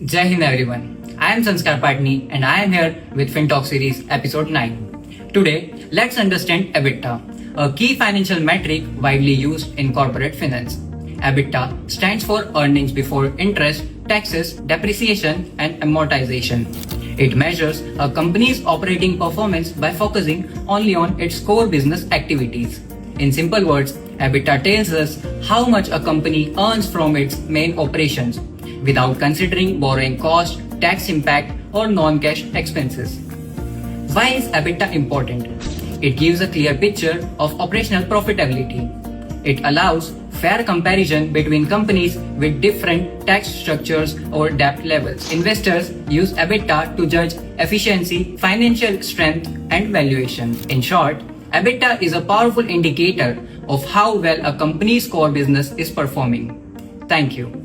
Jai Hind everyone. I am Sanskar Patni and I am here with FinTalk series episode 9. Today, let's understand EBITDA, a key financial metric widely used in corporate finance. EBITDA stands for earnings before interest, taxes, depreciation and amortization. It measures a company's operating performance by focusing only on its core business activities. In simple words, EBITDA tells us how much a company earns from its main operations, without considering borrowing cost, tax impact, or non-cash expenses. Why is EBITDA important? It gives a clear picture of operational profitability. It allows fair comparison between companies with different tax structures or debt levels. Investors use EBITDA to judge efficiency, financial strength, and valuation. In short, EBITDA is a powerful indicator of how well a company's core business is performing. Thank you.